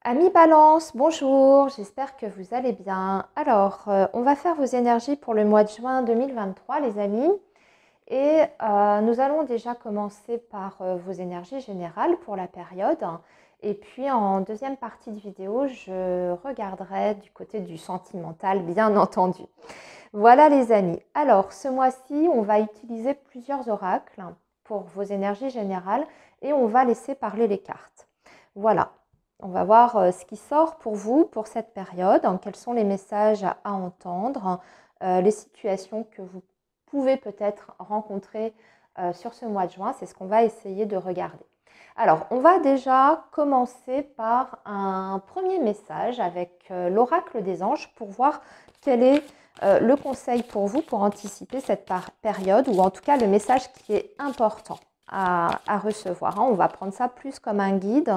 Amis Balance, bonjour, j'espère que vous allez bien. Alors, on va faire vos énergies pour le mois de juin 2023, les amis. Et nous allons déjà commencer par vos énergies générales pour la période. Et puis en deuxième partie de vidéo, je regarderai du côté du sentimental, bien entendu. Voilà les amis. Alors, ce mois-ci, on va utiliser plusieurs oracles pour vos énergies générales et on va laisser parler les cartes. Voilà. On va voir ce qui sort pour vous pour cette période, quels sont les messages à entendre, les situations que vous pouvez peut-être rencontrer sur ce mois de juin. C'est ce qu'on va essayer de regarder. Alors, on va déjà commencer par un premier message avec l'oracle des anges pour voir quel est le conseil pour vous pour anticiper cette période ou en tout cas le message qui est important à recevoir. On va prendre ça plus comme un guide,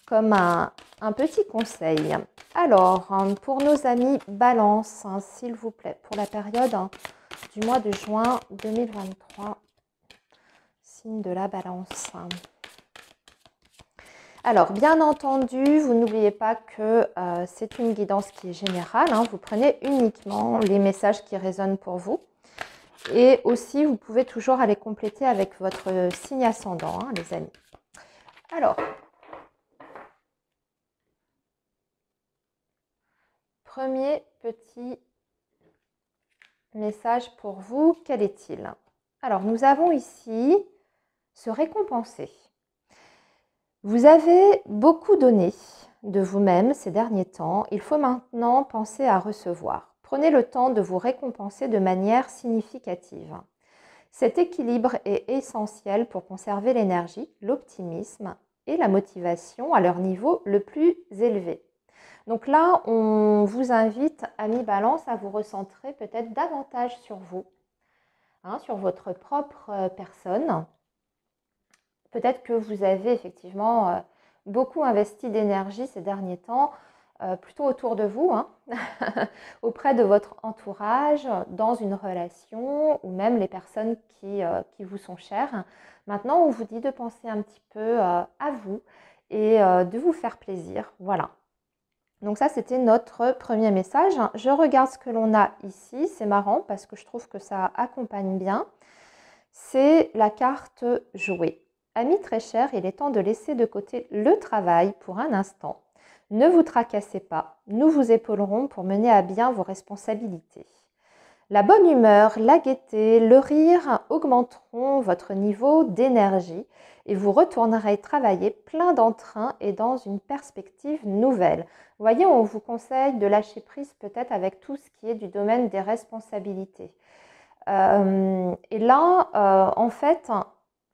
comme un petit conseil. Alors, pour nos amis Balance, s'il vous plaît, pour la période du mois de juin 2023, signe de la Balance. Alors, bien entendu, vous n'oubliez pas que c'est une guidance qui est générale. Vous prenez uniquement les messages qui résonnent pour vous. Et aussi, vous pouvez toujours aller compléter avec votre signe ascendant, les amis. Alors, premier petit message pour vous, quel est-il? Alors, nous avons ici se récompenser. Vous avez beaucoup donné de vous-même ces derniers temps. Il faut maintenant penser à recevoir. Prenez le temps de vous récompenser de manière significative. Cet équilibre est essentiel pour conserver l'énergie, l'optimisme et la motivation à leur niveau le plus élevé. Donc là, on vous invite, amis Balance, à vous recentrer peut-être davantage sur vous, sur votre propre personne. Peut-être que vous avez effectivement beaucoup investi d'énergie ces derniers temps, plutôt autour de vous, auprès de votre entourage, dans une relation ou même les personnes qui vous sont chères. Maintenant, on vous dit de penser un petit peu à vous et de vous faire plaisir. Voilà. Donc ça, c'était notre premier message. Je regarde ce que l'on a ici. C'est marrant parce que je trouve que ça accompagne bien. C'est la carte jouer. Amis très chers, il est temps de laisser de côté le travail pour un instant. Ne vous tracassez pas, nous vous épaulerons pour mener à bien vos responsabilités. La bonne humeur, la gaieté, le rire augmenteront votre niveau d'énergie et vous retournerez travailler plein d'entrain et dans une perspective nouvelle. Vous voyez, on vous conseille de lâcher prise peut-être avec tout ce qui est du domaine des responsabilités. Et là, en fait,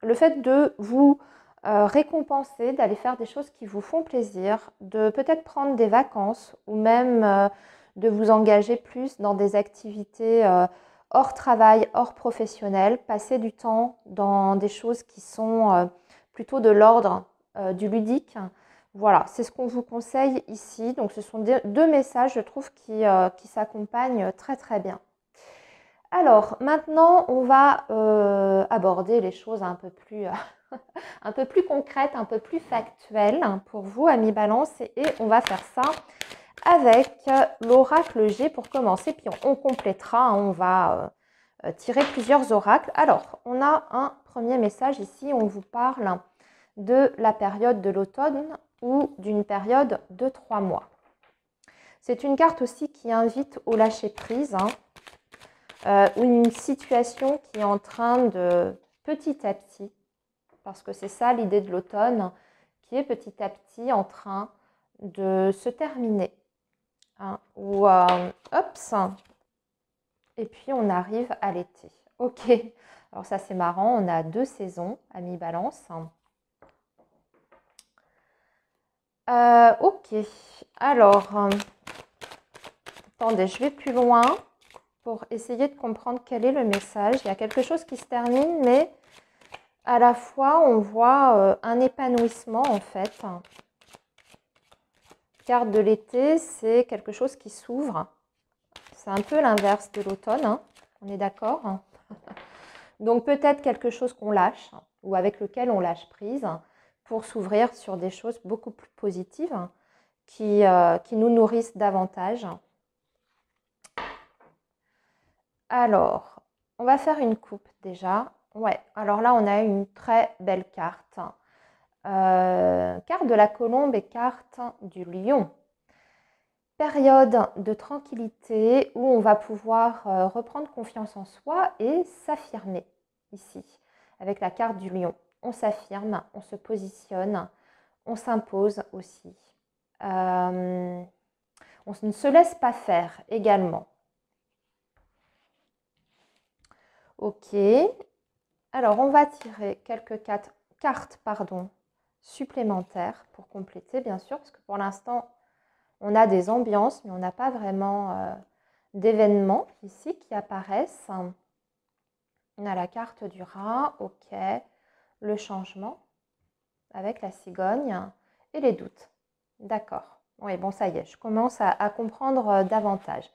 le fait de vous récompenser, d'aller faire des choses qui vous font plaisir, de peut-être prendre des vacances ou même de vous engager plus dans des activités hors travail, hors professionnel, passer du temps dans des choses qui sont plutôt de l'ordre du ludique. Voilà, c'est ce qu'on vous conseille ici. Donc ce sont deux messages, je trouve, qui s'accompagnent très très bien. Alors maintenant, on va aborder les choses un peu plus un peu plus concrètes, un peu plus factuelles pour vous, amis Balance. Et on va faire ça avec l'oracle G pour commencer. Puis on complétera, on va tirer plusieurs oracles. Alors, on a un premier message ici. On vous parle de la période de l'automne ou d'une période de 3 mois. C'est une carte aussi qui invite au lâcher-prise. Une situation qui est en train de petit à petit, parce que c'est ça l'idée de l'automne, qui est petit à petit en train de se terminer. Ou hop, et puis on arrive à l'été. Ok, alors ça c'est marrant, on a 2 saisons, amis Balance. Ok, alors, attendez, je vais plus loin pour essayer de comprendre quel est le message. Il y a quelque chose qui se termine, mais à la fois, on voit un épanouissement en fait. Carte de l'été, c'est quelque chose qui s'ouvre. C'est un peu l'inverse de l'automne, on est d'accord? Donc peut-être quelque chose qu'on lâche ou avec lequel on lâche prise pour s'ouvrir sur des choses beaucoup plus positives. qui nous nourrissent davantage. Alors, on va faire une coupe déjà. Ouais, alors là, on a une très belle carte. Carte de la colombe et carte du lion. Période de tranquillité où on va pouvoir reprendre confiance en soi et s'affirmer ici. Avec la carte du lion, on s'affirme, on se positionne, on s'impose aussi. On ne se laisse pas faire également. Ok. Alors, on va tirer quelques cartes supplémentaires pour compléter, bien sûr, parce que pour l'instant, on a des ambiances, mais on n'a pas vraiment d'événements ici qui apparaissent. On a la carte du rat, ok, le changement avec la cigogne et les doutes. D'accord. Oui, bon, ça y est, je commence à comprendre davantage.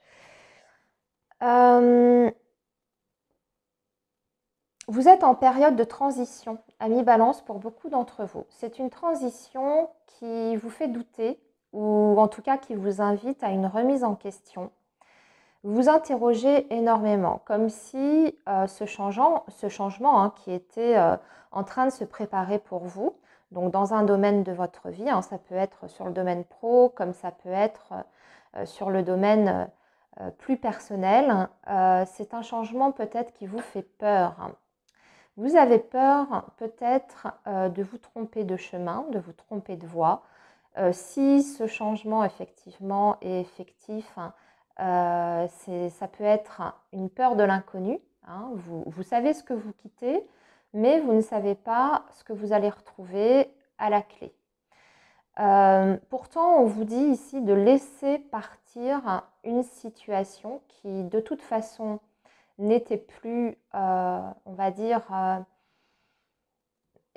Vous êtes en période de transition, amis Balance, pour beaucoup d'entre vous. C'est une transition qui vous fait douter, ou en tout cas qui vous invite à une remise en question. Vous vous interrogez énormément, comme si ce changement qui était en train de se préparer pour vous, donc dans un domaine de votre vie, ça peut être sur le domaine pro, comme ça peut être sur le domaine plus personnel, c'est un changement peut-être qui vous fait peur. Vous avez peur peut-être de vous tromper de chemin, de vous tromper de voie. Si ce changement effectivement est effectif, ça peut être une peur de l'inconnu. Vous savez ce que vous quittez, mais vous ne savez pas ce que vous allez retrouver à la clé. Pourtant, on vous dit ici de laisser partir une situation qui, de toute façon, n'était plus, on va dire,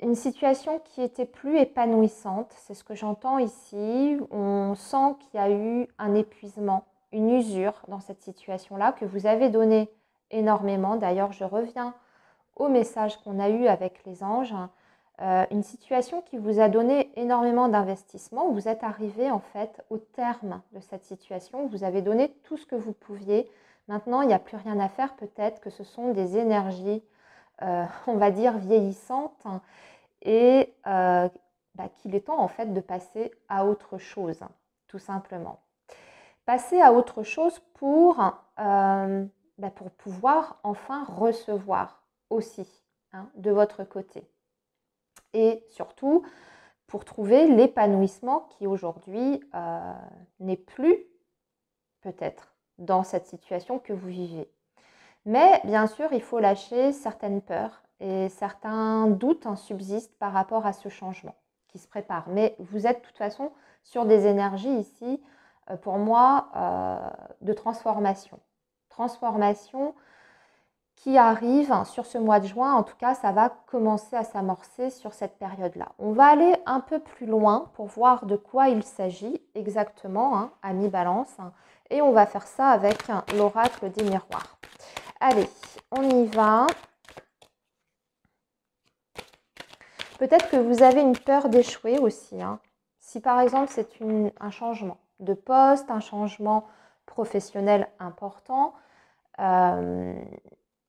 une situation qui était plus épanouissante. C'est ce que j'entends ici. On sent qu'il y a eu un épuisement, une usure dans cette situation-là, que vous avez donné énormément. D'ailleurs, je reviens au message qu'on a eu avec les anges. Une situation qui vous a donné énormément d'investissement. Vous êtes arrivé en fait au terme de cette situation. Vous avez donné tout ce que vous pouviez. Maintenant, il n'y a plus rien à faire. Peut-être que ce sont des énergies, on va dire, vieillissantes et qu'il est temps en fait de passer à autre chose, tout simplement. Passer à autre chose pour pouvoir enfin recevoir aussi de votre côté. Et surtout, pour trouver l'épanouissement qui aujourd'hui n'est plus peut-être dans cette situation que vous vivez. Mais bien sûr, il faut lâcher certaines peurs et certains doutes subsistent par rapport à ce changement qui se prépare. Mais vous êtes de toute façon sur des énergies ici, pour moi, de transformation. Transformation qui arrive sur ce mois de juin. En tout cas, ça va commencer à s'amorcer sur cette période-là. On va aller un peu plus loin pour voir de quoi il s'agit exactement, amis Balance. Et on va faire ça avec l'oracle des miroirs. Allez, on y va. Peut-être que vous avez une peur d'échouer aussi. Si par exemple c'est un changement de poste, un changement professionnel important,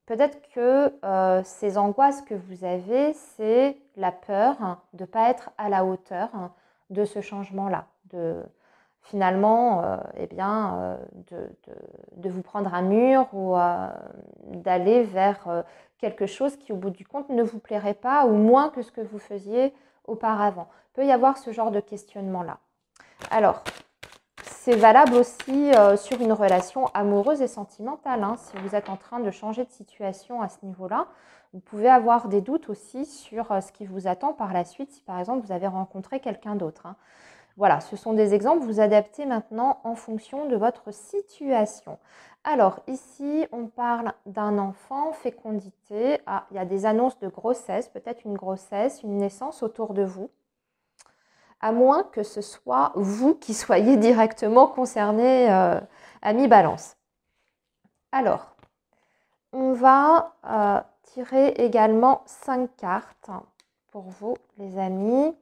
peut-être que ces angoisses que vous avez, c'est la peur de ne pas être à la hauteur de ce changement-là, de finalement de vous prendre un mur ou d'aller vers quelque chose qui au bout du compte ne vous plairait pas ou moins que ce que vous faisiez auparavant. Il peut y avoir ce genre de questionnement-là. Alors, c'est valable aussi sur une relation amoureuse et sentimentale. Si vous êtes en train de changer de situation à ce niveau-là, vous pouvez avoir des doutes aussi sur ce qui vous attend par la suite si par exemple vous avez rencontré quelqu'un d'autre. Voilà, ce sont des exemples. Vous adaptez maintenant en fonction de votre situation. Alors ici, on parle d'un enfant, fécondité. Ah, il y a des annonces de grossesse, peut-être une grossesse, une naissance autour de vous. À moins que ce soit vous qui soyez directement concerné, amis Balance. Alors, on va tirer également 5 cartes pour vous, les amis.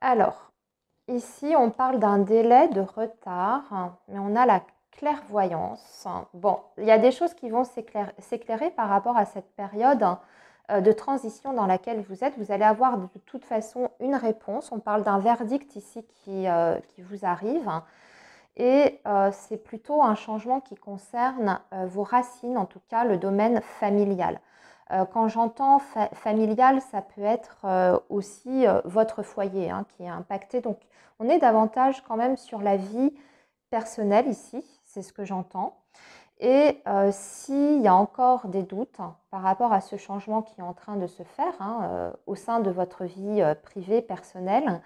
Alors, ici, on parle d'un délai de retard, mais on a la clairvoyance. Bon, il y a des choses qui vont s'éclairer par rapport à cette période de transition dans laquelle vous êtes. Vous allez avoir de toute façon une réponse. On parle d'un verdict ici qui vous arrive. Et c'est plutôt un changement qui concerne vos racines, en tout cas le domaine familial. Quand j'entends familial, ça peut être aussi votre foyer qui est impacté. Donc on est davantage quand même sur la vie personnelle ici, c'est ce que j'entends. Et s'il y a encore des doutes par rapport à ce changement qui est en train de se faire au sein de votre vie privée, personnelle,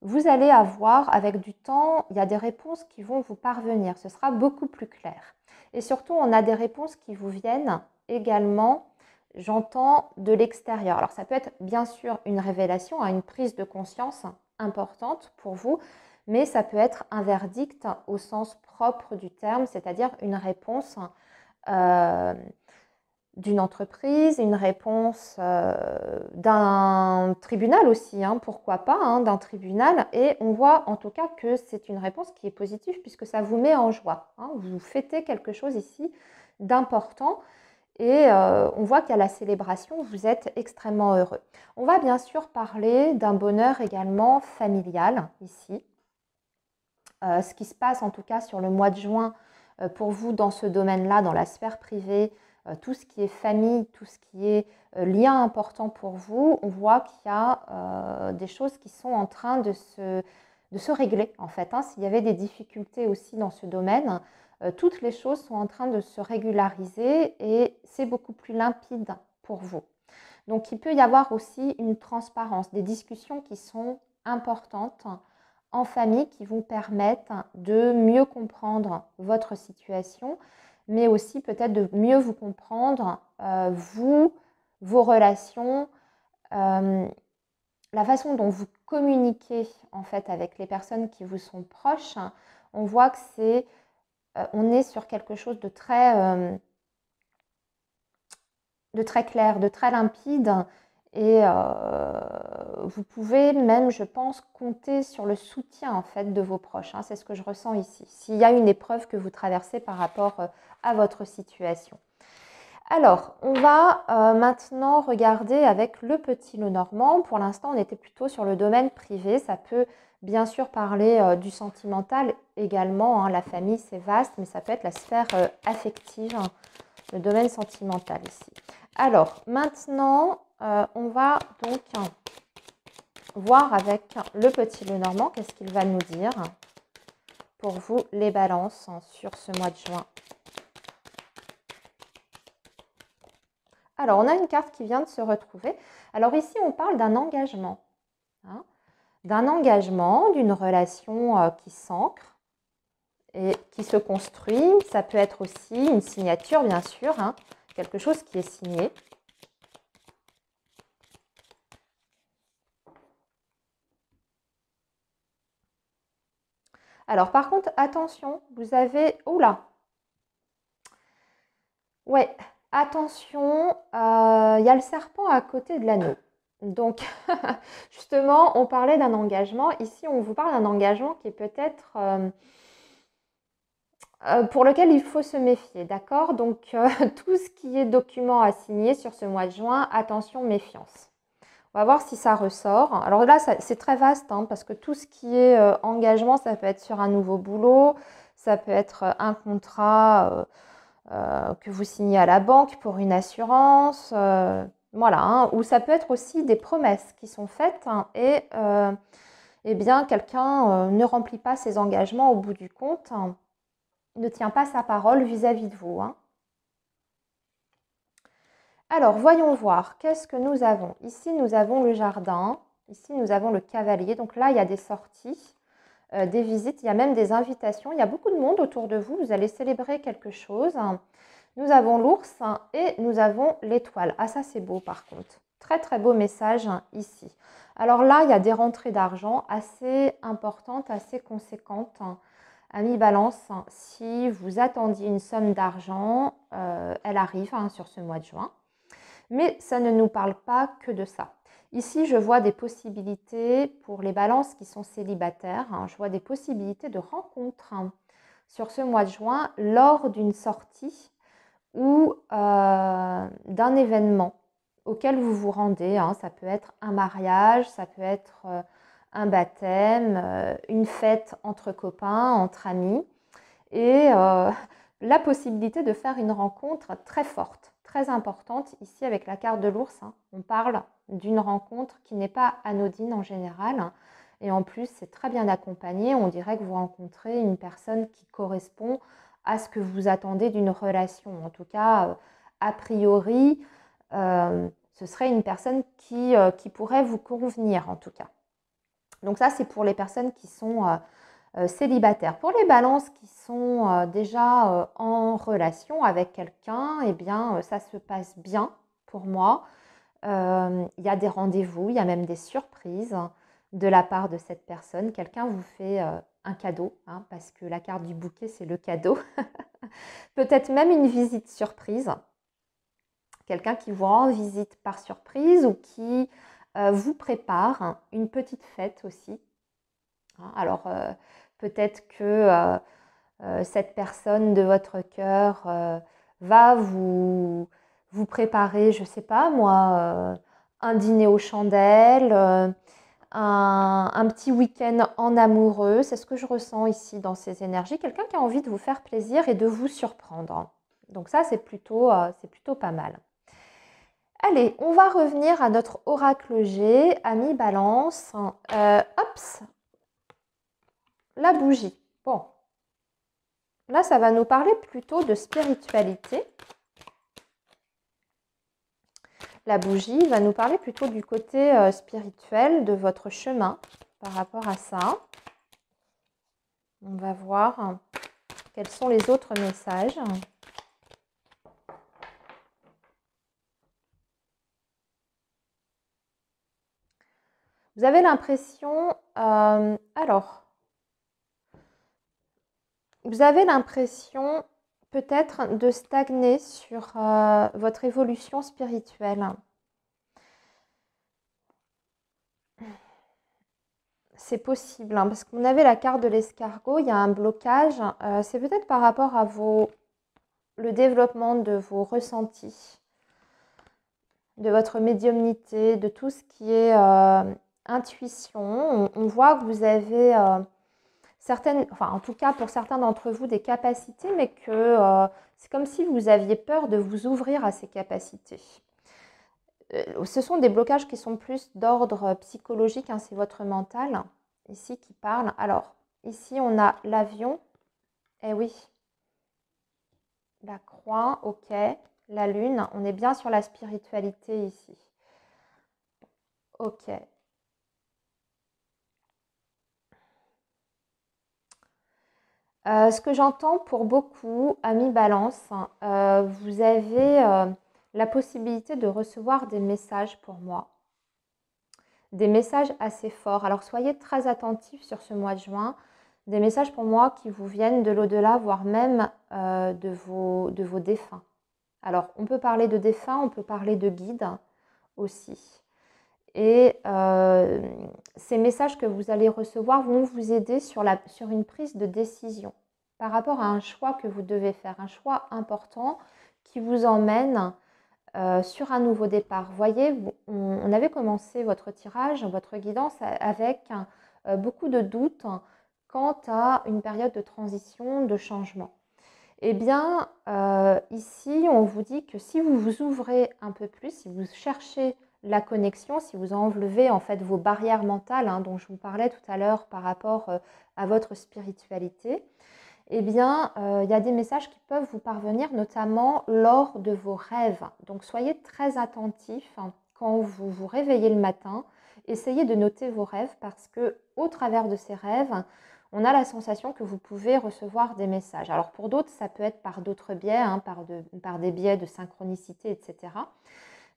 vous allez avoir, avec du temps, il y a des réponses qui vont vous parvenir. Ce sera beaucoup plus clair. Et surtout, on a des réponses qui vous viennent également, j'entends, de l'extérieur. Alors, ça peut être bien sûr une révélation, une prise de conscience importante pour vous, mais ça peut être un verdict au sens propre du terme, c'est-à-dire une réponse d'une entreprise, une réponse d'un tribunal aussi, pourquoi pas, d'un tribunal. Et on voit en tout cas que c'est une réponse qui est positive puisque ça vous met en joie. Vous fêtez quelque chose ici d'important et on voit qu'à la célébration, vous êtes extrêmement heureux. On va bien sûr parler d'un bonheur également familial ici. Ce qui se passe en tout cas sur le mois de juin pour vous dans ce domaine-là, dans la sphère privée, tout ce qui est famille, tout ce qui est lien important pour vous, on voit qu'il y a des choses qui sont en train de se régler en fait. S'il y avait des difficultés aussi dans ce domaine, toutes les choses sont en train de se régulariser et c'est beaucoup plus limpide pour vous. Donc il peut y avoir aussi une transparence, des discussions qui sont importantes en famille qui vous permettent de mieux comprendre votre situation, mais aussi peut-être de mieux vous comprendre, vous, vos relations, la façon dont vous communiquez en fait avec les personnes qui vous sont proches. On voit que on est sur quelque chose de très clair, de très limpide. Et vous pouvez même, je pense, compter sur le soutien en fait de vos proches. C'est ce que je ressens ici. S'il y a une épreuve que vous traversez par rapport à votre situation. Alors, on va maintenant regarder avec le petit Lenormand. Pour l'instant, on était plutôt sur le domaine privé. Ça peut bien sûr parler du sentimental également. La famille, c'est vaste, mais ça peut être la sphère affective, le domaine sentimental ici. Alors, maintenant, on va donc voir avec le petit Lenormand qu'est-ce qu'il va nous dire pour vous les balances sur ce mois de juin. Alors, on a une carte qui vient de se retrouver. Alors ici, on parle d'un engagement. D'un engagement, d'une relation qui s'ancre et qui se construit. Ça peut être aussi une signature, bien sûr, quelque chose qui est signé. Alors, par contre, attention, vous avez... Oula! Ouais, attention, il y a le serpent à côté de l'anneau. Donc, justement, on parlait d'un engagement. Ici, on vous parle d'un engagement qui est peut-être... pour lequel il faut se méfier, d'accord? Donc, tout ce qui est document à signer sur ce mois de juin, attention, méfiance. On va voir si ça ressort. Alors là, c'est très vaste, parce que tout ce qui est engagement, ça peut être sur un nouveau boulot, ça peut être un contrat que vous signez à la banque pour une assurance, voilà, ou ça peut être aussi des promesses qui sont faites et eh bien, quelqu'un ne remplit pas ses engagements au bout du compte, ne tient pas sa parole vis-à-vis de vous. Alors, voyons voir, qu'est-ce que nous avons? Ici, nous avons le jardin, ici, nous avons le cavalier. Donc là, il y a des sorties, des visites, il y a même des invitations. Il y a beaucoup de monde autour de vous, vous allez célébrer quelque chose. Nous avons l'ours et nous avons l'étoile. Ah, ça, c'est beau par contre. Très, très beau message ici. Alors là, il y a des rentrées d'argent assez importantes, assez conséquentes. Amis Balance, si vous attendiez une somme d'argent, elle arrive sur ce mois de juin. Mais ça ne nous parle pas que de ça. Ici, je vois des possibilités pour les balances qui sont célibataires. Je vois des possibilités de rencontres sur ce mois de juin lors d'une sortie ou d'un événement auquel vous vous rendez. Ça peut être un mariage, ça peut être un baptême, une fête entre copains, entre amis. Et la possibilité de faire une rencontre très forte, très importante. Ici, avec la carte de l'ours, on parle d'une rencontre qui n'est pas anodine en général. Et en plus, c'est très bien accompagné. On dirait que vous rencontrez une personne qui correspond à ce que vous attendez d'une relation. En tout cas, a priori, ce serait une personne qui pourrait vous convenir, en tout cas. Donc ça, c'est pour les personnes qui sont célibataires. Pour les balances qui sont déjà en relation avec quelqu'un, eh bien, ça se passe bien pour moi. Il y a des rendez-vous, il y a même des surprises de la part de cette personne. Quelqu'un vous fait un cadeau, parce que la carte du bouquet, c'est le cadeau. Peut-être même une visite surprise. Quelqu'un qui vous rend visite par surprise ou qui vous prépare une petite fête aussi. Alors, peut-être que cette personne de votre cœur va vous préparer, je ne sais pas moi, un dîner aux chandelles, un petit week-end en amoureux. C'est ce que je ressens ici dans ces énergies. Quelqu'un qui a envie de vous faire plaisir et de vous surprendre. Donc ça, c'est plutôt pas mal. Allez, on va revenir à notre oracle G, ami Balance. Hops, la bougie. Bon, là, ça va nous parler plutôt de spiritualité. La bougie va nous parler plutôt du côté spirituel de votre chemin par rapport à ça. On va voir quels sont les autres messages. Vous avez l'impression... vous avez l'impression peut-être de stagner sur votre évolution spirituelle. C'est possible, parce qu'on avait la carte de l'escargot, il y a un blocage. C'est peut-être par rapport à le développement de vos ressentis, de votre médiumnité, de tout ce qui est intuition. On voit que vous avez certaines, enfin en tout cas pour certains d'entre vous, des capacités, mais que c'est comme si vous aviez peur de vous ouvrir à ces capacités. Ce sont des blocages qui sont plus d'ordre psychologique, c'est votre mental ici qui parle. Alors, ici on a l'avion, eh oui, la croix, ok, la lune, on est bien sur la spiritualité ici. Ok. Ce que j'entends pour beaucoup, amis Balance, vous avez la possibilité de recevoir des messages pour moi. Des messages assez forts. Alors soyez très attentifs sur ce mois de juin. Des messages pour moi qui vous viennent de l'au-delà, voire même de vos défunts. Alors on peut parler de défunts, on peut parler de guides aussi. Et ces messages que vous allez recevoir vont vous aider sur une prise de décision par rapport à un choix que vous devez faire, un choix important qui vous emmène sur un nouveau départ. Vous voyez, on avait commencé votre tirage, votre guidance avec beaucoup de doutes quant à une période de transition, de changement. Eh bien, ici, on vous dit que si vous vous ouvrez un peu plus, si vous cherchez la connexion, si vous enlevez en fait vos barrières mentales dont je vous parlais tout à l'heure par rapport à votre spiritualité, eh bien, il y a des messages qui peuvent vous parvenir, notamment lors de vos rêves. Donc, soyez très attentifs quand vous vous réveillez le matin. Essayez de noter vos rêves parce que, au travers de ces rêves, on a la sensation que vous pouvez recevoir des messages. Alors, pour d'autres, ça peut être par d'autres biais, par des biais de synchronicité, etc.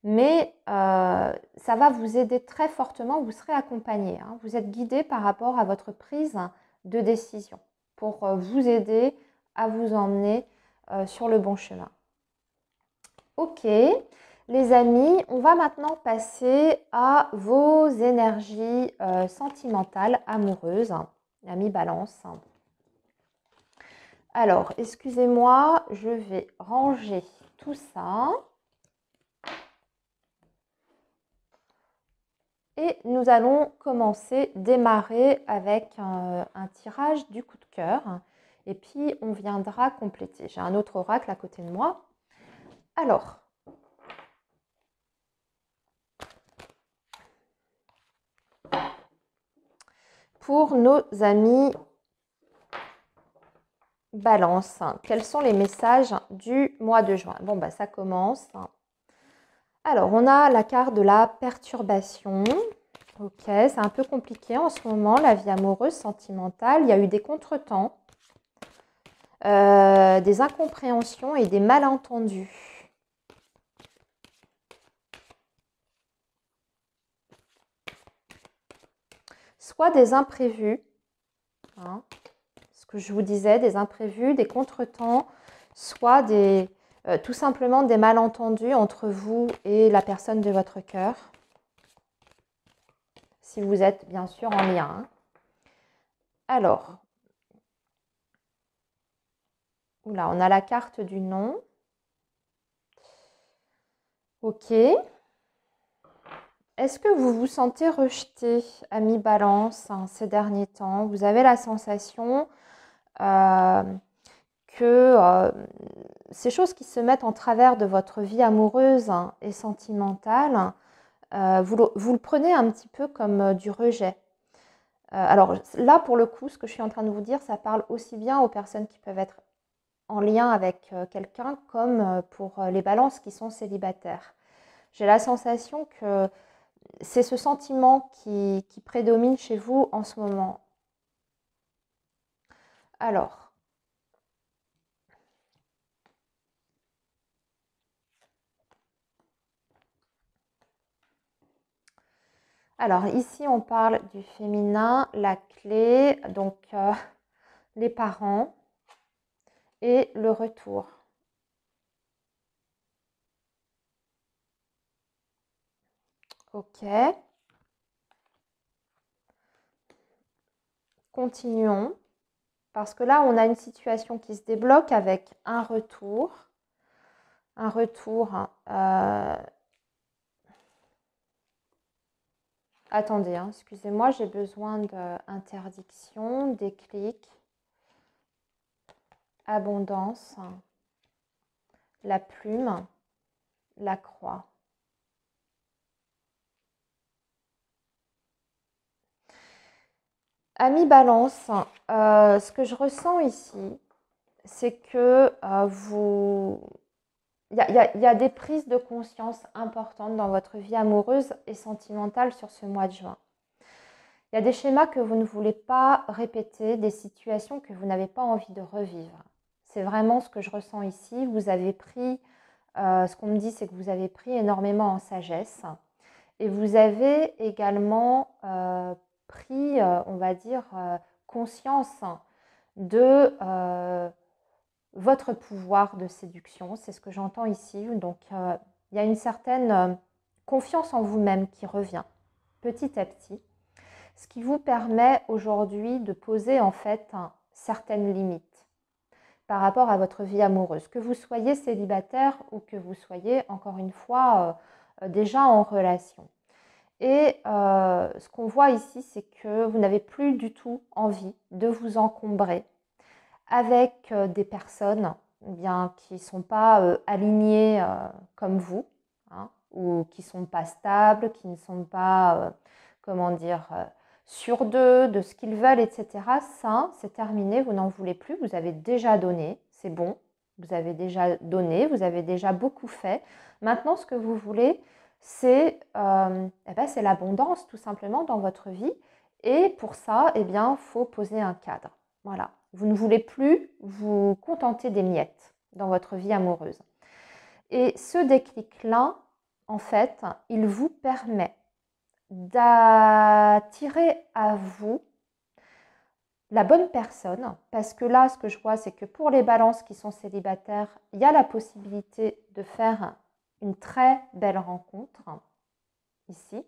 Mais ça va vous aider très fortement, vous serez accompagné. Vous êtes guidé par rapport à votre prise de décision pour vous aider à vous emmener sur le bon chemin. Ok, Les amis, on va maintenant passer à vos énergies sentimentales, amoureuses, amis Balance. Alors, excusez-moi, je vais ranger tout ça. Et nous allons démarrer avec un tirage du coup de cœur. Et puis, on viendra compléter. J'ai un autre oracle à côté de moi. Alors, pour nos amis Balance, quels sont les messages du mois de juin? Bon, bah, ça commence. Alors, on a la carte de la perturbation. Ok, c'est un peu compliqué en ce moment, la vie amoureuse, sentimentale. Il y a eu des contretemps, des incompréhensions et des malentendus. Soit des imprévus, hein, ce que je vous disais, des imprévus, des contretemps, soit tout simplement des malentendus entre vous et la personne de votre cœur, si vous êtes bien sûr en lien. Hein. Alors, là, on a la carte du non. Ok. Est-ce que vous vous sentez rejeté, ami Balance, hein, ces derniers temps? Vous avez la sensation que ces choses qui se mettent en travers de votre vie amoureuse et sentimentale, vous le prenez un petit peu comme du rejet. Alors là, pour le coup, ce que je suis en train de vous dire, ça parle aussi bien aux personnes qui peuvent être en lien avec quelqu'un comme pour les balances qui sont célibataires. J'ai la sensation que c'est ce sentiment qui prédomine chez vous en ce moment. Alors ici, on parle du féminin, la clé, donc les parents et le retour. Ok. Continuons. Parce que là, on a une situation qui se débloque avec un retour. Un retour. Attendez, hein, excusez-moi, j'ai besoin d'interdiction, déclic, abondance, la plume, la croix. Ami Balance, ce que je ressens ici, c'est que il y a des prises de conscience importantes dans votre vie amoureuse et sentimentale sur ce mois de juin. Il y a des schémas que vous ne voulez pas répéter, des situations que vous n'avez pas envie de revivre. C'est vraiment ce que je ressens ici. Vous avez pris, ce qu'on me dit, c'est que vous avez pris énormément en sagesse. Et vous avez également pris, on va dire, conscience de votre pouvoir de séduction. C'est ce que j'entends ici. Donc, il y a une certaine confiance en vous-même qui revient petit à petit, ce qui vous permet aujourd'hui de poser en fait certaines limites par rapport à votre vie amoureuse. Que vous soyez célibataire ou que vous soyez, encore une fois, déjà en relation. Et ce qu'on voit ici, c'est que vous n'avez plus du tout envie de vous encombrer avec des personnes bien, qui ne sont pas alignées comme vous, hein, ou qui ne sont pas stables, qui ne sont pas, comment dire, sûrs d'eux, de ce qu'ils veulent, etc. Ça, c'est terminé, vous n'en voulez plus, vous avez déjà donné, c'est bon, vous avez déjà donné, vous avez déjà beaucoup fait. Maintenant, ce que vous voulez, c'est l'abondance tout simplement dans votre vie. Et pour ça, eh bien, il faut poser un cadre. Voilà. Vous ne voulez plus vous contenter des miettes dans votre vie amoureuse. Et ce déclic-là, en fait, il vous permet d'attirer à vous la bonne personne. Parce que là, ce que je vois, c'est que pour les balances qui sont célibataires, il y a la possibilité de faire une très belle rencontre ici.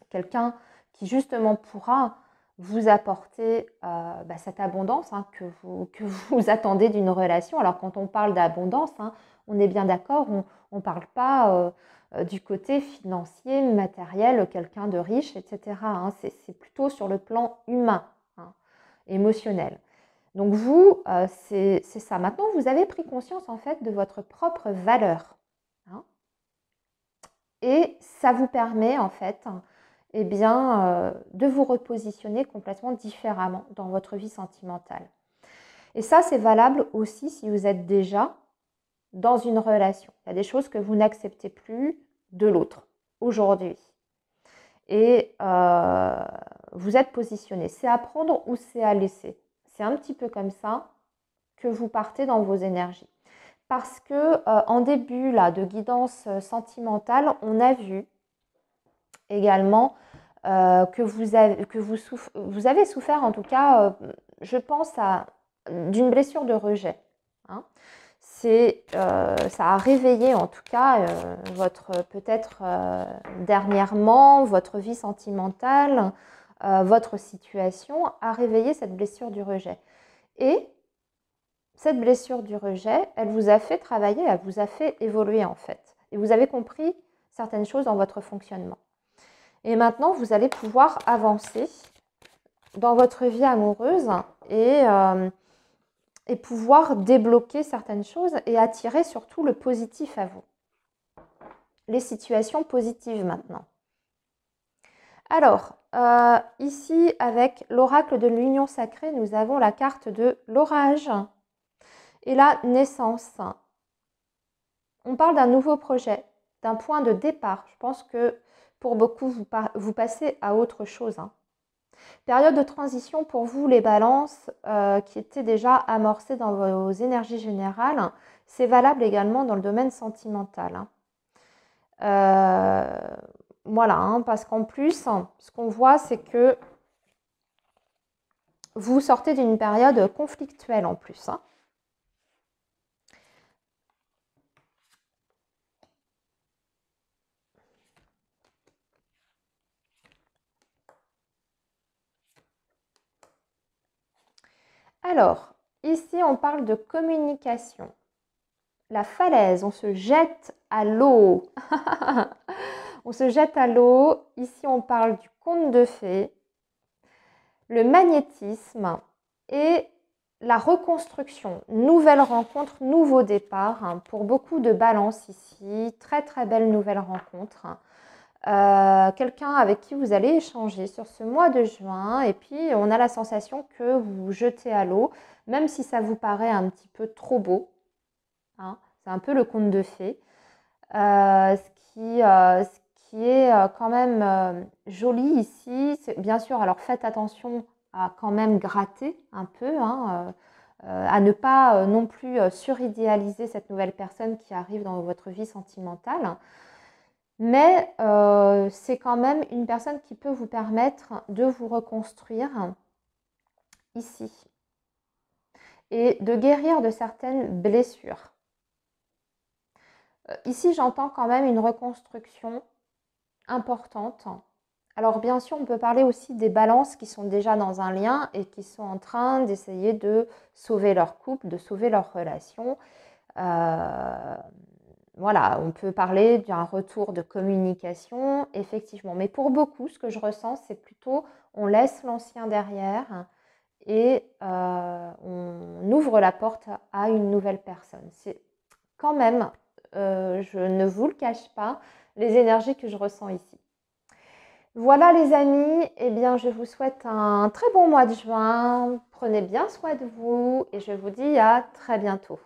Quelqu'un qui justement pourra vous apporter cette abondance que vous attendez d'une relation. Alors quand on parle d'abondance, on est bien d'accord, on ne parle pas du côté financier, matériel, quelqu'un de riche, etc. C'est plutôt sur le plan humain, émotionnel. Donc vous, c'est ça. Maintenant, vous avez pris conscience en fait de votre propre valeur. Et ça vous permet en fait de vous repositionner complètement différemment dans votre vie sentimentale. Et ça, c'est valable aussi si vous êtes déjà dans une relation. Il y a des choses que vous n'acceptez plus de l'autre aujourd'hui. Et vous êtes positionné. C'est à prendre ou c'est à laisser. C'est un petit peu comme ça que vous partez dans vos énergies. Parce que en début là, de guidance sentimentale, on a vu également que vous avez souffert, en tout cas, je pense, d'une blessure de rejet. Ça a réveillé, en tout cas, peut-être dernièrement, votre vie sentimentale, votre situation a réveillé cette blessure du rejet. Et cette blessure du rejet, elle vous a fait travailler, elle vous a fait évoluer en fait. Et vous avez compris certaines choses dans votre fonctionnement. Et maintenant, vous allez pouvoir avancer dans votre vie amoureuse et pouvoir débloquer certaines choses et attirer surtout le positif à vous. Les situations positives maintenant. Alors, ici, avec l'oracle de l'union sacrée, nous avons la carte de l'orage et la naissance. On parle d'un nouveau projet, d'un point de départ. Je pense que pour beaucoup, vous passez à autre chose. Période de transition pour vous, les balances qui étaient déjà amorcées dans vos énergies générales. C'est valable également dans le domaine sentimental. Voilà, parce qu'en plus, ce qu'on voit, c'est que vous sortez d'une période conflictuelle en plus. Alors, ici, on parle de communication. La falaise, on se jette à l'eau. On se jette à l'eau. Ici, on parle du conte de fées, le magnétisme et la reconstruction. Nouvelle rencontre, nouveau départ. Pour beaucoup de balances ici, très très belle nouvelle rencontre. Quelqu'un avec qui vous allez échanger sur ce mois de juin et puis on a la sensation que vous vous jetez à l'eau, même si ça vous paraît un petit peu trop beau. C'est un peu le conte de fées. Ce qui est quand même joli ici, c'est bien sûr, alors faites attention à quand même gratter un peu, à ne pas non plus suridéaliser cette nouvelle personne qui arrive dans votre vie sentimentale. Mais c'est quand même une personne qui peut vous permettre de vous reconstruire ici et de guérir de certaines blessures. Ici, j'entends quand même une reconstruction importante. Alors bien sûr, on peut parler aussi des balances qui sont déjà dans un lien et qui sont en train d'essayer de sauver leur couple, de sauver leur relation. Voilà, on peut parler d'un retour de communication, effectivement. Mais pour beaucoup, ce que je ressens, c'est plutôt on laisse l'ancien derrière et on ouvre la porte à une nouvelle personne. C'est quand même, je ne vous le cache pas, les énergies que je ressens ici. Voilà les amis, eh bien je vous souhaite un très bon mois de juin. Prenez bien soin de vous et je vous dis à très bientôt.